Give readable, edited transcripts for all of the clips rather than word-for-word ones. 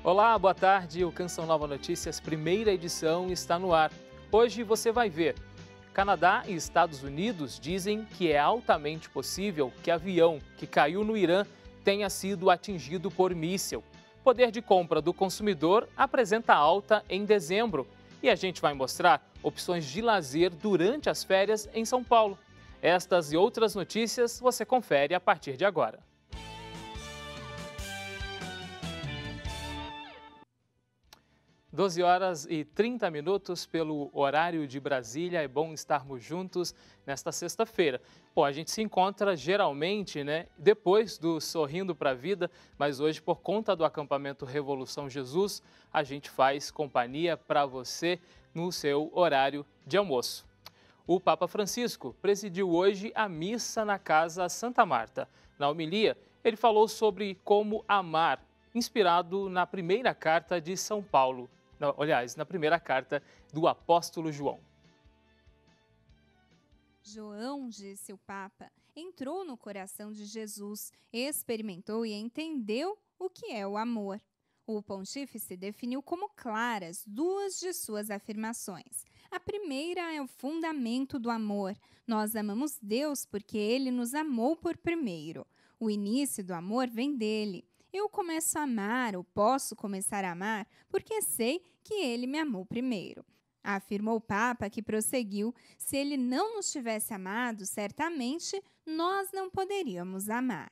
Olá, boa tarde. O Canção Nova Notícias, primeira edição, está no ar. Hoje você vai ver. Canadá e Estados Unidos dizem que é altamente possível que avião que caiu no Irã tenha sido atingido por míssil. Poder de compra do consumidor apresenta alta em dezembro. E a gente vai mostrar opções de lazer durante as férias em São Paulo. Estas e outras notícias você confere a partir de agora. Doze horas e 30 minutos pelo horário de Brasília. É bom estarmos juntos nesta sexta-feira. Bom, a gente se encontra geralmente, depois do Sorrindo para a Vida, mas hoje, por conta do acampamento Revolução Jesus, a gente faz companhia para você no seu horário de almoço. O Papa Francisco presidiu hoje a missa na Casa Santa Marta. Na homilia, ele falou sobre como amar, inspirado na primeira carta de São Paulo. Aliás, na primeira carta do apóstolo João. João, disse o Papa, entrou no coração de Jesus, experimentou e entendeu o que é o amor. O pontífice definiu como claras duas de suas afirmações. A primeira é o fundamento do amor. Nós amamos Deus porque Ele nos amou por primeiro. O início do amor vem dele. Eu começo a amar, ou posso começar a amar, porque sei que Ele me amou primeiro. Afirmou o Papa, que prosseguiu: se Ele não nos tivesse amado, certamente nós não poderíamos amar.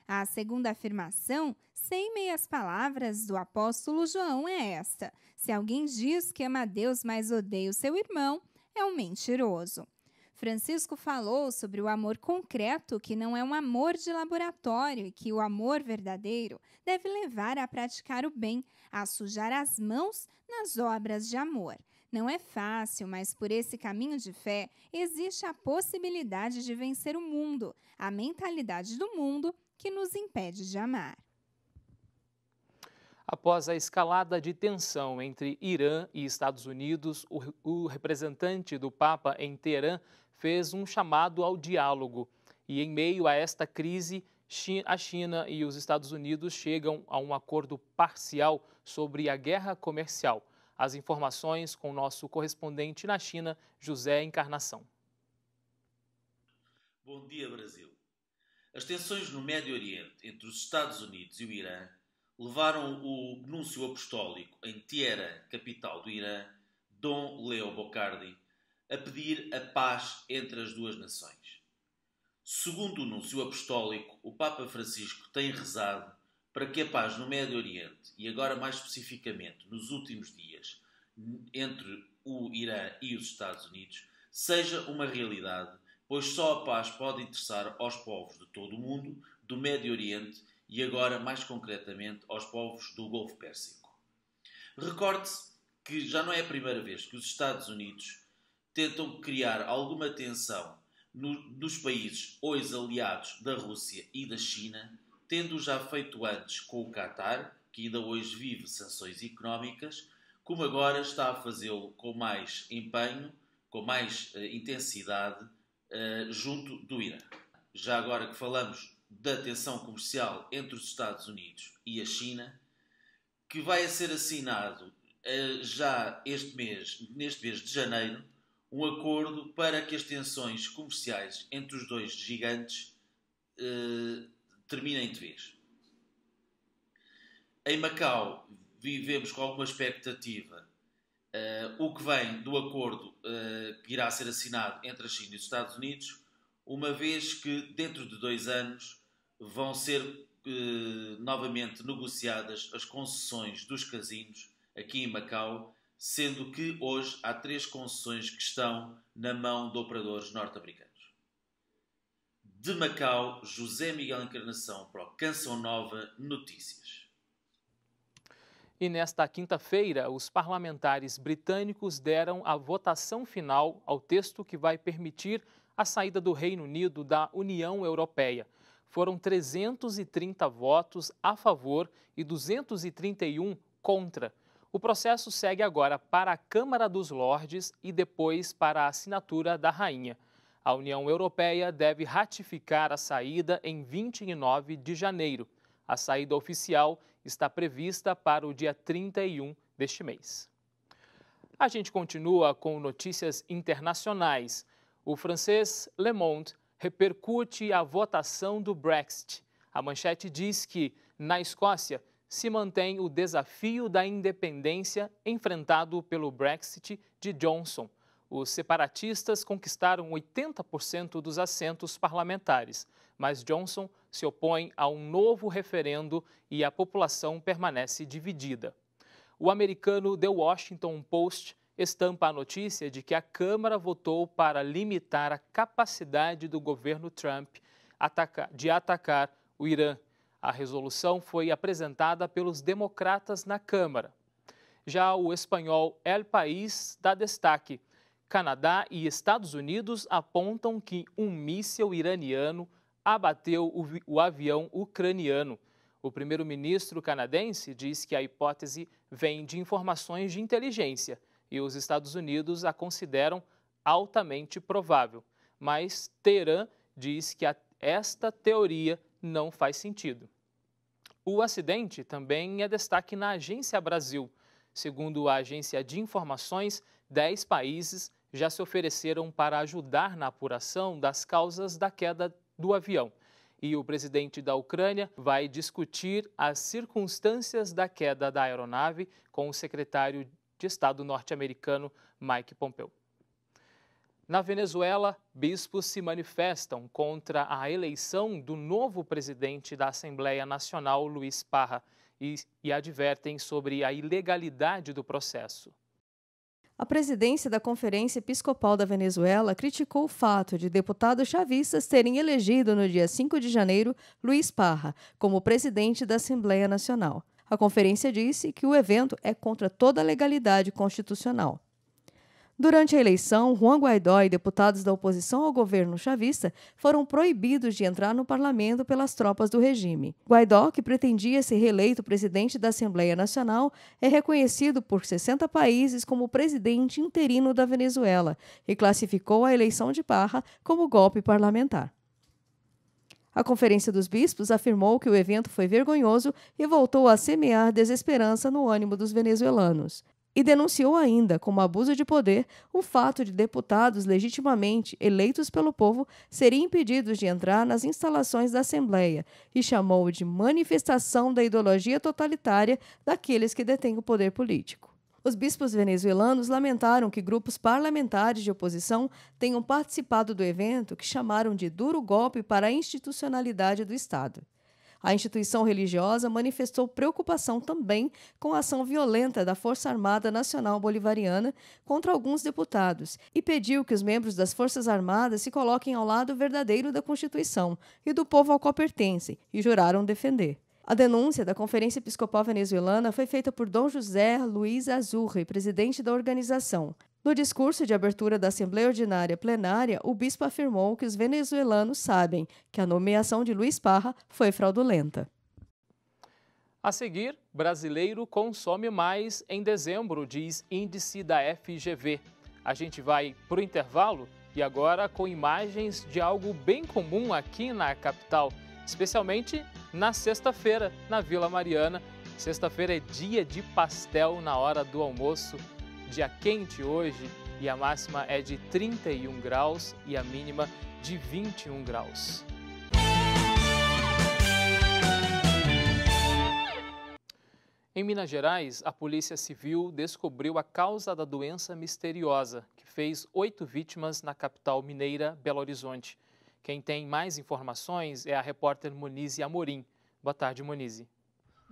A segunda afirmação, sem meias palavras, do apóstolo João é esta: se alguém diz que ama a Deus, mas odeia o seu irmão, é um mentiroso. Francisco falou sobre o amor concreto, que não é um amor de laboratório, e que o amor verdadeiro deve levar a praticar o bem, a sujar as mãos nas obras de amor. Não é fácil, mas por esse caminho de fé existe a possibilidade de vencer o mundo, a mentalidade do mundo que nos impede de amar. Após a escalada de tensão entre Irã e Estados Unidos, o representante do Papa em Teherã fez um chamado ao diálogo. E em meio a esta crise, a China e os Estados Unidos chegam a um acordo parcial sobre a guerra comercial. As informações com o nosso correspondente na China, José Encarnação. Bom dia, Brasil. As tensões no Médio Oriente entre os Estados Unidos e o Irã levaram o núncio apostólico em Teherã, capital do Irã, Dom Leo Bocardi, a pedir a paz entre as duas nações. Segundo o núncio apostólico, o Papa Francisco tem rezado para que a paz no Médio Oriente, e agora mais especificamente nos últimos dias, entre o Irã e os Estados Unidos, seja uma realidade, pois só a paz pode interessar aos povos de todo o mundo, do Médio Oriente e agora, mais concretamente, aos povos do Golfo Pérsico. Recorde-se que já não é a primeira vez que os Estados Unidos tentam criar alguma tensão nos países hoje aliados da Rússia e da China, tendo já feito antes com o Qatar, que ainda hoje vive sanções económicas, como agora está a fazê-lo com mais empenho, com mais intensidade, junto do Irã. Já agora que falamos da tensão comercial entre os Estados Unidos e a China, que vai a ser assinado já neste mês de janeiro, um acordo para que as tensões comerciais entre os dois gigantes terminem de vez. Em Macau, vivemos com alguma expectativa o que vem do acordo que irá ser assinado entre a China e os Estados Unidos, uma vez que dentro de 2 anos vão ser novamente negociadas as concessões dos casinos aqui em Macau, sendo que hoje há 3 concessões que estão na mão de operadores norte-americanos. De Macau, José Miguel Encarnação para o Canção Nova Notícias. E nesta quinta-feira, os parlamentares britânicos deram a votação final ao texto que vai permitir a saída do Reino Unido da União Europeia. Foram 330 votos a favor e 231 contra. O processo segue agora para a Câmara dos Lordes e depois para a assinatura da Rainha. A União Europeia deve ratificar a saída em 29 de janeiro. A saída oficial está prevista para o dia 31 deste mês. A gente continua com notícias internacionais. O francês Le Monde repercute a votação do Brexit. A manchete diz que, na Escócia, se mantém o desafio da independência enfrentado pelo Brexit de Johnson. Os separatistas conquistaram 80% dos assentos parlamentares, mas Johnson se opõe a um novo referendo e a população permanece dividida. O americano The Washington Post estampa a notícia de que a Câmara votou para limitar a capacidade do governo Trump de atacar o Irã. A resolução foi apresentada pelos democratas na Câmara. Já o espanhol El País dá destaque. Canadá e Estados Unidos apontam que um míssil iraniano abateu o avião ucraniano. O primeiro-ministro canadense diz que a hipótese vem de informações de inteligência e os Estados Unidos a consideram altamente provável. Mas Teherã diz que esta teoria não faz sentido. O acidente também é destaque na Agência Brasil. Segundo a agência de informações, 10 países já se ofereceram para ajudar na apuração das causas da queda do avião. E o presidente da Ucrânia vai discutir as circunstâncias da queda da aeronave com o secretário de Estado norte-americano Mike Pompeo. Na Venezuela, bispos se manifestam contra a eleição do novo presidente da Assembleia Nacional, Luiz Parra, e advertem sobre a ilegalidade do processo. A presidência da Conferência Episcopal da Venezuela criticou o fato de deputados chavistas terem elegido no dia 5 de janeiro Luiz Parra como presidente da Assembleia Nacional. A conferência disse que o evento é contra toda a legalidade constitucional. Durante a eleição, Juan Guaidó e deputados da oposição ao governo chavista foram proibidos de entrar no parlamento pelas tropas do regime. Guaidó, que pretendia ser reeleito presidente da Assembleia Nacional, é reconhecido por 60 países como presidente interino da Venezuela e classificou a eleição de Parra como golpe parlamentar. A Conferência dos Bispos afirmou que o evento foi vergonhoso e voltou a semear desesperança no ânimo dos venezuelanos. E denunciou ainda, como abuso de poder, o fato de deputados legitimamente eleitos pelo povo serem impedidos de entrar nas instalações da Assembleia e chamou de manifestação da ideologia totalitária daqueles que detêm o poder político. Os bispos venezuelanos lamentaram que grupos parlamentares de oposição tenham participado do evento que chamaram de duro golpe para a institucionalidade do Estado. A instituição religiosa manifestou preocupação também com a ação violenta da Força Armada Nacional Bolivariana contra alguns deputados e pediu que os membros das Forças Armadas se coloquem ao lado verdadeiro da Constituição e do povo ao qual pertencem e juraram defender. A denúncia da Conferência Episcopal Venezuelana foi feita por Dom José Luiz Azurri, presidente da organização. No discurso de abertura da Assembleia Ordinária Plenária, o bispo afirmou que os venezuelanos sabem que a nomeação de Luiz Parra foi fraudulenta. A seguir, brasileiro consome mais em dezembro, diz índice da FGV. A gente vai para o intervalo e agora com imagens de algo bem comum aqui na capital, especialmente na sexta-feira, na Vila Mariana. Sexta-feira é dia de pastel na hora do almoço. Dia quente hoje e a máxima é de 31 graus e a mínima de 21 graus. Em Minas Gerais, a Polícia Civil descobriu a causa da doença misteriosa que fez 8 vítimas na capital mineira, Belo Horizonte. Quem tem mais informações é a repórter Monize Amorim. Boa tarde, Monize.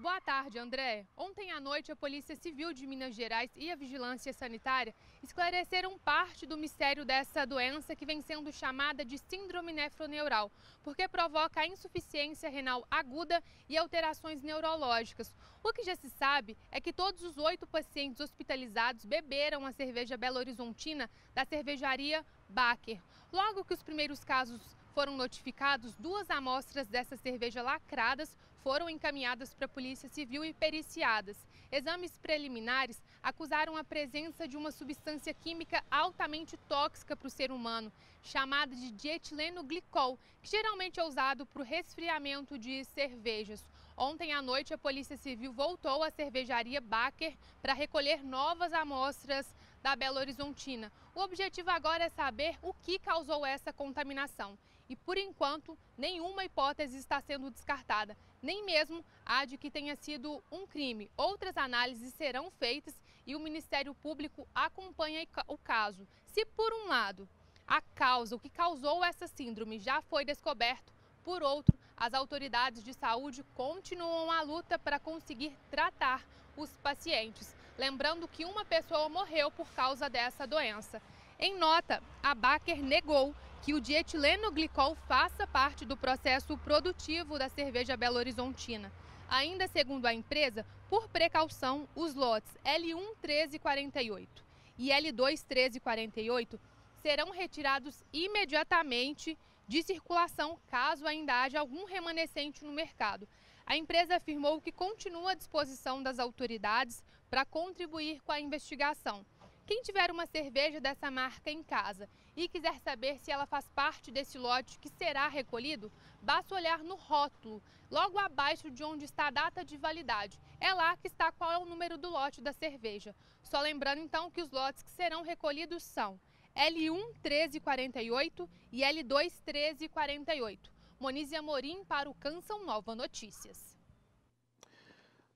Boa tarde, André. Ontem à noite, a Polícia Civil de Minas Gerais e a Vigilância Sanitária esclareceram parte do mistério dessa doença que vem sendo chamada de síndrome nefroneural, porque provoca a insuficiência renal aguda e alterações neurológicas. O que já se sabe é que todos os 8 pacientes hospitalizados beberam a cerveja Belo Horizontina da cervejaria Baker. Logo que os primeiros casos foram notificados, 2 amostras dessa cerveja lacradas foram encaminhadas para a Polícia Civil e periciadas. Exames preliminares acusaram a presença de uma substância química altamente tóxica para o ser humano, chamada de dietileno glicol, que geralmente é usado para o resfriamento de cervejas. Ontem à noite, a Polícia Civil voltou à cervejaria Baker para recolher novas amostras da Belo Horizontina. O objetivo agora é saber o que causou essa contaminação. E, por enquanto, nenhuma hipótese está sendo descartada, nem mesmo a de que tenha sido um crime. Outras análises serão feitas e o Ministério Público acompanha o caso. Se, por um lado, a causa, o que causou essa síndrome já foi descoberto, por outro, as autoridades de saúde continuam a luta para conseguir tratar os pacientes. Lembrando que uma pessoa morreu por causa dessa doença. Em nota, a Baker negou que o dietilenoglicol faça parte do processo produtivo da cerveja Belo Horizontina. Ainda segundo a empresa, por precaução, os lotes L1 1348 e L2 1348 serão retirados imediatamente de circulação caso ainda haja algum remanescente no mercado. A empresa afirmou que continua à disposição das autoridades para contribuir com a investigação. Quem tiver uma cerveja dessa marca em casa e quiser saber se ela faz parte desse lote que será recolhido, basta olhar no rótulo, logo abaixo de onde está a data de validade. É lá que está qual é o número do lote da cerveja. Só lembrando então que os lotes que serão recolhidos são L1 1348 e L2 1348. Monize Amorim para o Canção Nova Notícias.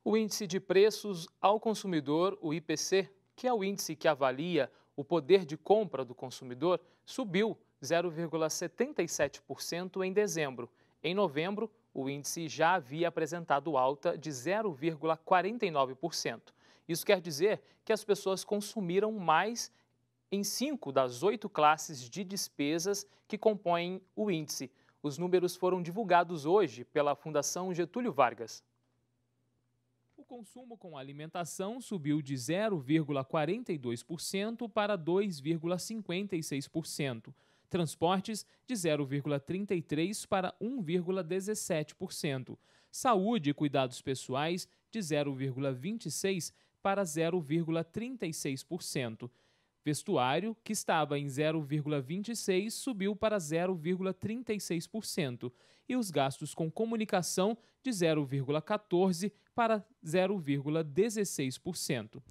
O índice de preços ao consumidor, o IPC, que é o índice que avalia o poder de compra do consumidor, subiu 0,77% em dezembro. Em novembro, o índice já havia apresentado alta de 0,49%. Isso quer dizer que as pessoas consumiram mais em 5 das 8 classes de despesas que compõem o índice. Os números foram divulgados hoje pela Fundação Getúlio Vargas. O consumo com alimentação subiu de 0,42% para 2,56%. Transportes, de 0,33% para 1,17%. Saúde e cuidados pessoais, de 0,26% para 0,36%. Vestuário, que estava em 0,26%, subiu para 0,36%. E os gastos com comunicação, de 0,14% para 0,16%.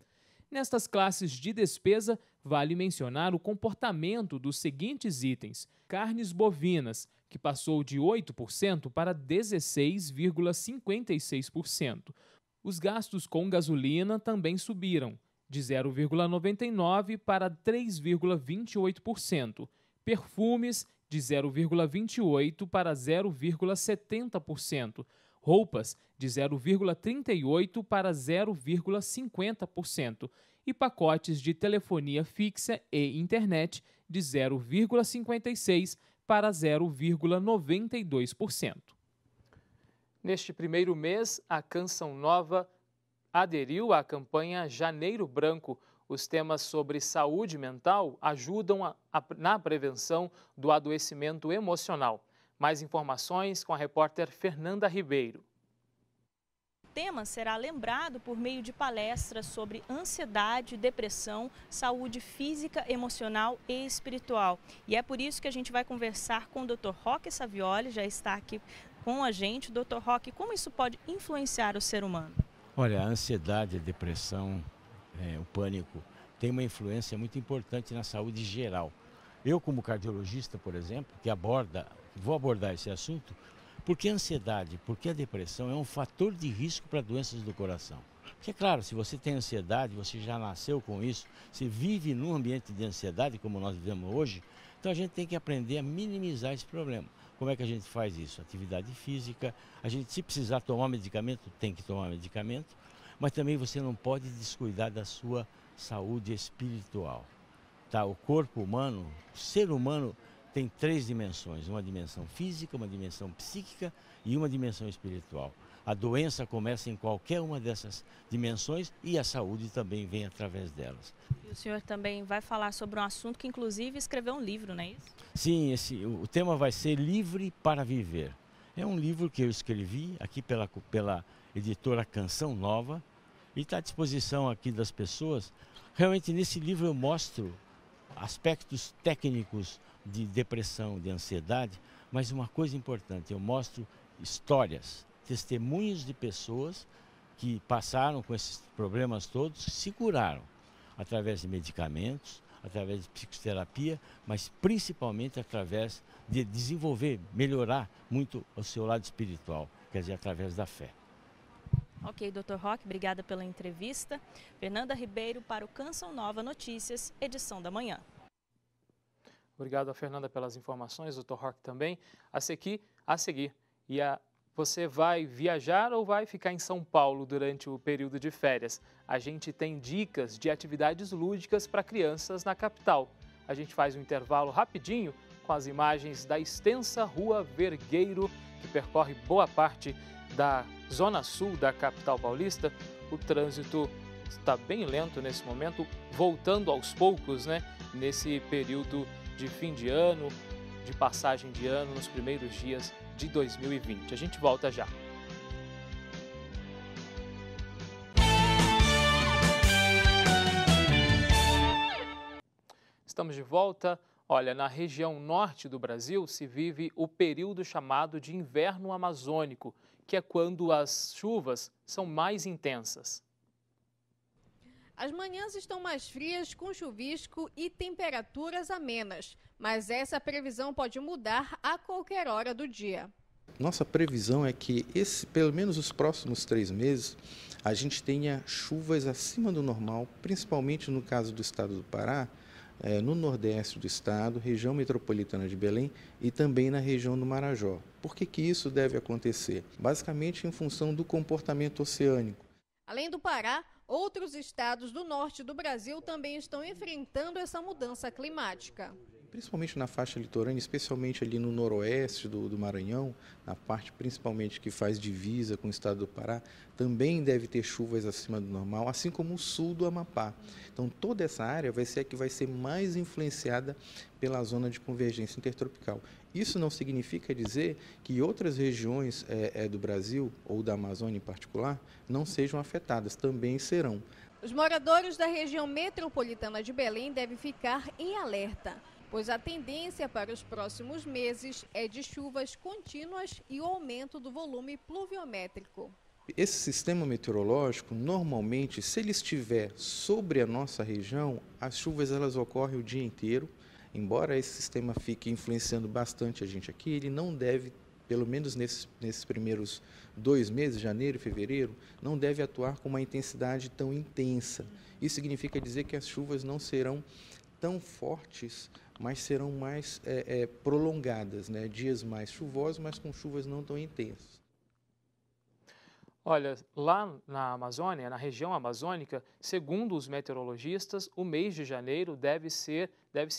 Nestas classes de despesa, vale mencionar o comportamento dos seguintes itens. Carnes bovinas, que passou de 8% para 16,56%. Os gastos com gasolina também subiram, de 0,99% para 3,28%. Perfumes, de 0,28% para 0,70%. Roupas, de 0,38% para 0,50%. E pacotes de telefonia fixa e internet, de 0,56% para 0,92%. Neste primeiro mês, a Canção Nova aderiu à campanha Janeiro Branco. Os temas sobre saúde mental ajudam na prevenção do adoecimento emocional. Mais informações com a repórter Fernanda Ribeiro. O tema será lembrado por meio de palestras sobre ansiedade, depressão, saúde física, emocional e espiritual. E é por isso que a gente vai conversar com o Dr. Roque Savioli, já está aqui com a gente. Dr. Roque, como isso pode influenciar o ser humano? Olha, a ansiedade, a depressão, o pânico tem uma influência muito importante na saúde geral. Eu, como cardiologista, por exemplo, vou abordar esse assunto, porque a ansiedade, porque a depressão é um fator de risco para doenças do coração. Porque, claro, se você tem ansiedade, você já nasceu com isso, você vive num ambiente de ansiedade, como nós vivemos hoje, então a gente tem que aprender a minimizar esse problema. Como é que a gente faz isso? Atividade física, a gente, se precisar tomar medicamento, tem que tomar medicamento, mas também você não pode descuidar da sua saúde espiritual. Tá? O corpo humano, o ser humano, tem 3 dimensões, uma dimensão física, uma dimensão psíquica e uma dimensão espiritual. A doença começa em qualquer uma dessas dimensões e a saúde também vem através delas. E o senhor também vai falar sobre um assunto que inclusive escreveu um livro, não é isso? Sim, o tema vai ser Livre para Viver. É um livro que eu escrevi aqui pela editora Canção Nova e está à disposição aqui das pessoas. Realmente nesse livro eu mostro aspectos técnicos de depressão, de ansiedade, mas uma coisa importante, eu mostro histórias testemunhos de pessoas que passaram com esses problemas todos, se curaram através de medicamentos, através de psicoterapia, mas principalmente através de desenvolver, melhorar muito o seu lado espiritual, quer dizer, através da fé. Ok, Dr. Roque, obrigada pela entrevista. Fernanda Ribeiro para o Canção Nova Notícias, edição da manhã. Obrigado a Fernanda pelas informações, Dr. Roque também. A seguir, você vai viajar ou vai ficar em São Paulo durante o período de férias? A gente tem dicas de atividades lúdicas para crianças na capital. A gente faz um intervalo rapidinho com as imagens da extensa Rua Vergueiro, que percorre boa parte da zona sul da capital paulista. O trânsito está bem lento nesse momento, voltando aos poucos, né? Nesse período de fim de ano, de passagem de ano, nos primeiros dias de 2020. A gente volta já. Estamos de volta. Olha, na região norte do Brasil se vive o período chamado de inverno amazônico, que é quando as chuvas são mais intensas. As manhãs estão mais frias, com chuvisco e temperaturas amenas, mas essa previsão pode mudar a qualquer hora do dia. Nossa previsão é que pelo menos os próximos 3 meses, a gente tenha chuvas acima do normal, principalmente no caso do estado do Pará, no nordeste do estado, região metropolitana de Belém e também na região do Marajó. Por que isso deve acontecer? Basicamente em função do comportamento oceânico. Além do Pará, outros estados do norte do Brasil também estão enfrentando essa mudança climática. Principalmente na faixa litorânea, especialmente ali no noroeste do Maranhão, na parte principalmente que faz divisa com o estado do Pará, também deve ter chuvas acima do normal, assim como o sul do Amapá. Então toda essa área vai ser a que vai ser mais influenciada pela zona de convergência intertropical. Isso não significa dizer que outras regiões do Brasil, ou da Amazônia em particular, não sejam afetadas, também serão. Os moradores da região metropolitana de Belém devem ficar em alerta, pois a tendência para os próximos meses é de chuvas contínuas e o aumento do volume pluviométrico. Esse sistema meteorológico, normalmente, se ele estiver sobre a nossa região, as chuvas elas ocorrem o dia inteiro. Embora esse sistema fique influenciando bastante a gente aqui, ele não deve, pelo menos nesses primeiros 2 meses, janeiro e fevereiro, não deve atuar com uma intensidade tão intensa. Isso significa dizer que as chuvas não serão tão fortes, mas serão mais prolongadas, né? Dias mais chuvosos, mas com chuvas não tão intensas. Olha, lá na Amazônia, na região amazônica, segundo os meteorologistas, o mês de janeiro deve se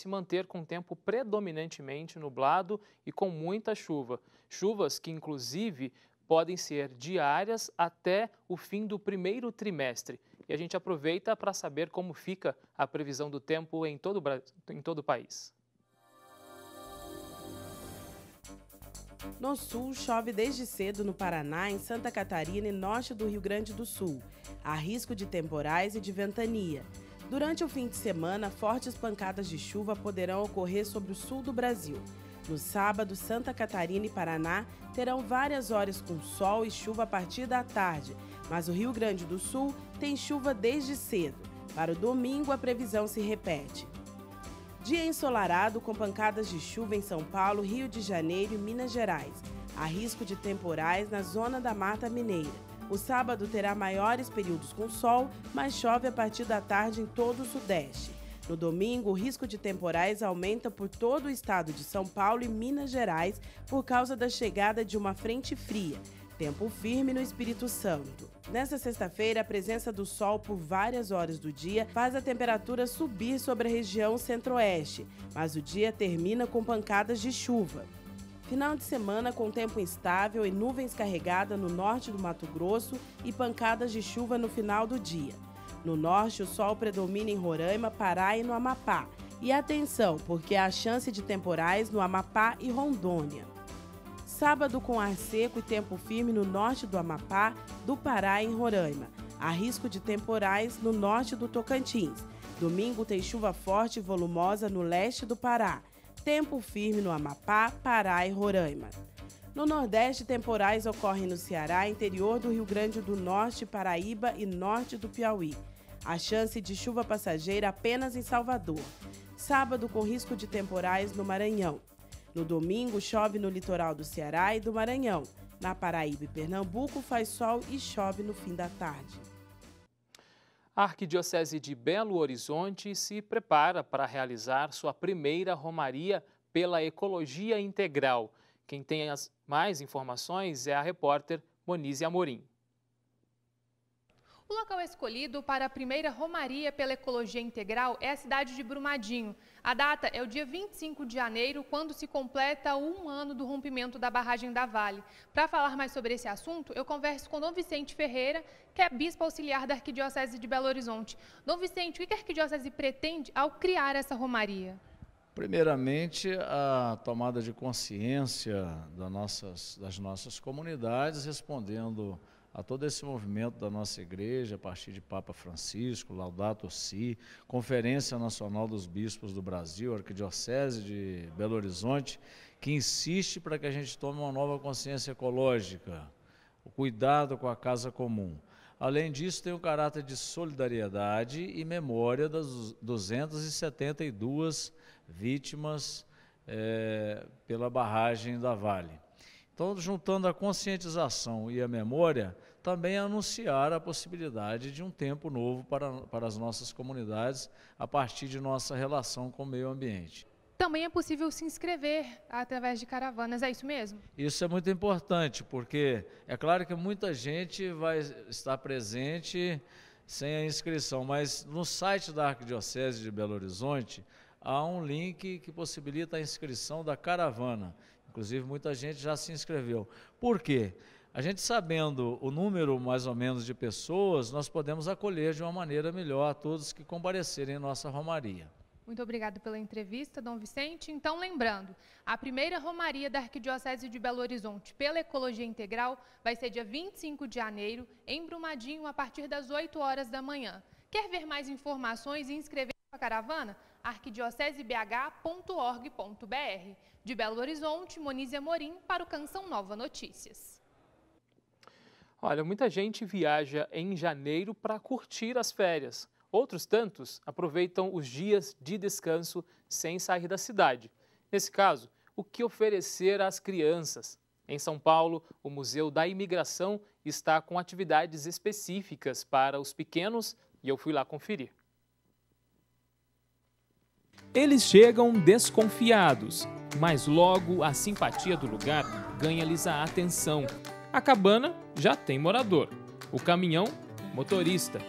manter com tempo predominantemente nublado e com muita chuva. Chuvas que, inclusive, podem ser diárias até o fim do primeiro trimestre. E a gente aproveita para saber como fica a previsão do tempo em todo o país. No sul, chove desde cedo no Paraná, em Santa Catarina e norte do Rio Grande do Sul. Há risco de temporais e de ventania. Durante o fim de semana, fortes pancadas de chuva poderão ocorrer sobre o sul do Brasil. No sábado, Santa Catarina e Paraná terão várias horas com sol e chuva a partir da tarde, mas o Rio Grande do Sul tem chuva desde cedo. Para o domingo, a previsão se repete. Dia ensolarado com pancadas de chuva em São Paulo, Rio de Janeiro e Minas Gerais. Há risco de temporais na zona da Mata Mineira. O sábado terá maiores períodos com sol, mas chove a partir da tarde em todo o Sudeste. No domingo, o risco de temporais aumenta por todo o estado de São Paulo e Minas Gerais por causa da chegada de uma frente fria. Tempo firme no Espírito Santo. Nesta sexta-feira, a presença do sol por várias horas do dia faz a temperatura subir sobre a região centro-oeste, mas o dia termina com pancadas de chuva. Final de semana com tempo instável e nuvens carregadas no norte do Mato Grosso e pancadas de chuva no final do dia. No norte, o sol predomina em Roraima, Pará e no Amapá. E atenção, porque há chance de temporais no Amapá e Rondônia. Sábado com ar seco e tempo firme no norte do Amapá, do Pará e em Roraima. Há risco de temporais no norte do Tocantins. Domingo tem chuva forte e volumosa no leste do Pará. Tempo firme no Amapá, Pará e Roraima. No Nordeste, temporais ocorrem no Ceará, interior do Rio Grande do Norte, Paraíba e norte do Piauí. A chance de chuva passageira apenas em Salvador. Sábado, com risco de temporais no Maranhão. No domingo, chove no litoral do Ceará e do Maranhão. Na Paraíba e Pernambuco, faz sol e chove no fim da tarde. A Arquidiocese de Belo Horizonte se prepara para realizar sua primeira romaria pela Ecologia Integral. Quem tem as mais informações é a repórter Monize Amorim. O local escolhido para a primeira romaria pela Ecologia Integral é a cidade de Brumadinho. A data é o dia 25 de janeiro, quando se completa 1 ano do rompimento da barragem da Vale. Para falar mais sobre esse assunto, eu converso com Dom Vicente Ferreira, que é bispo auxiliar da Arquidiocese de Belo Horizonte. Dom Vicente, o que a Arquidiocese pretende ao criar essa romaria? Primeiramente, a tomada de consciência das nossas comunidades, respondendo a todo esse movimento da nossa igreja, a partir de Papa Francisco, Laudato Si, Conferência Nacional dos Bispos do Brasil, Arquidiocese de Belo Horizonte, que insiste para que a gente tome uma nova consciência ecológica, o cuidado com a casa comum. Além disso, tem o caráter de solidariedade e memória das 272 vítimas pela barragem da Vale. Então, juntando a conscientização e a memória, também anunciar a possibilidade de um tempo novo para as nossas comunidades a partir de nossa relação com o meio ambiente. Também é possível se inscrever através de caravanas, é isso mesmo? Isso é muito importante, porque é claro que muita gente vai estar presente sem a inscrição, mas no site da Arquidiocese de Belo Horizonte há um link que possibilita a inscrição da caravana. Inclusive, muita gente já se inscreveu. Por quê? A gente sabendo o número, mais ou menos, de pessoas, nós podemos acolher de uma maneira melhor a todos que comparecerem em nossa romaria. Muito obrigado pela entrevista, Dom Vicente. Então, lembrando, a primeira romaria da Arquidiocese de Belo Horizonte pela Ecologia Integral vai ser dia 25 de janeiro, em Brumadinho, a partir das 8 horas da manhã. Quer ver mais informações e inscrever a caravana? arquidiocesebh.org.br. De Belo Horizonte, Monize Amorim para o Canção Nova Notícias. Olha, muita gente viaja em janeiro para curtir as férias. Outros tantos aproveitam os dias de descanso sem sair da cidade. Nesse caso, o que oferecer às crianças? Em São Paulo, o Museu da Imigração está com atividades específicas para os pequenos e eu fui lá conferir. Eles chegam desconfiados, mas logo a simpatia do lugar ganha-lhes a atenção. A cabana já tem morador, o caminhão, motorista.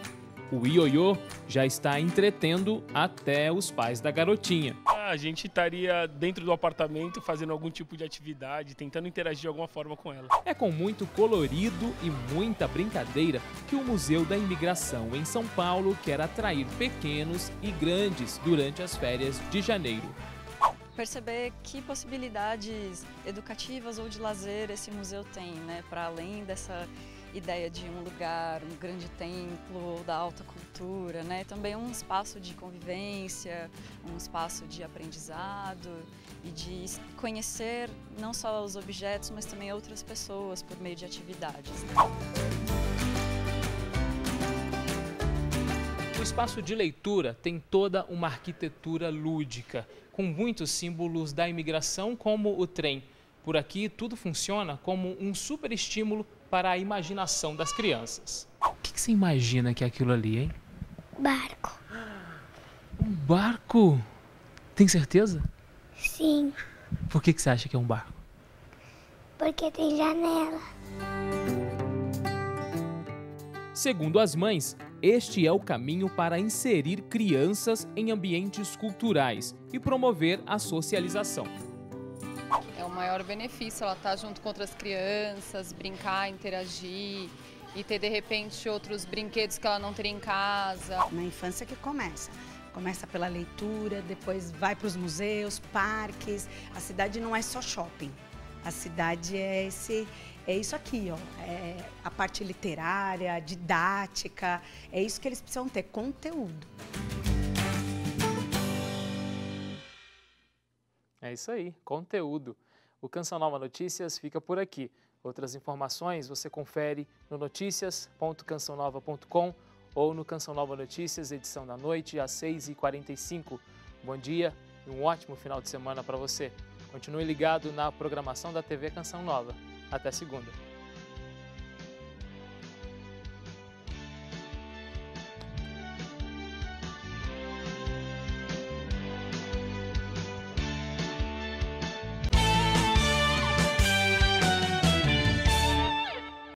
O ioiô já está entretendo até os pais da garotinha. A gente estaria dentro do apartamento fazendo algum tipo de atividade, tentando interagir de alguma forma com ela. É com muito colorido e muita brincadeira que o Museu da Imigração em São Paulo quer atrair pequenos e grandes durante as férias de janeiro. Perceber que possibilidades educativas ou de lazer esse museu tem, né? Para além dessa ideia de um lugar, um grande templo da alta cultura, né? Também um espaço de convivência, um espaço de aprendizado e de conhecer não só os objetos, mas também outras pessoas por meio de atividades, né? O espaço de leitura tem toda uma arquitetura lúdica, com muitos símbolos da imigração, como o trem. Por aqui, tudo funciona como um super estímulo para a imaginação das crianças. O que você imagina que é aquilo ali, hein? Barco. Um barco? Tem certeza? Sim. Por que você acha que é um barco? Porque tem janela. Segundo as mães, este é o caminho para inserir crianças em ambientes culturais e promover a socialização. É o maior benefício, ela estar junto com outras crianças, brincar, interagir e ter de repente outros brinquedos que ela não teria em casa. Na infância que começa. Começa pela leitura, depois vai para os museus, parques. A cidade não é só shopping. A cidade é isso aqui, ó. É a parte literária, didática. É isso que eles precisam ter, conteúdo. É isso aí, conteúdo. O Canção Nova Notícias fica por aqui. Outras informações você confere no noticias.cançãonova.com ou no Canção Nova Notícias, edição da noite, às 6h45. Bom dia e um ótimo final de semana para você. Continue ligado na programação da TV Canção Nova. Até segunda.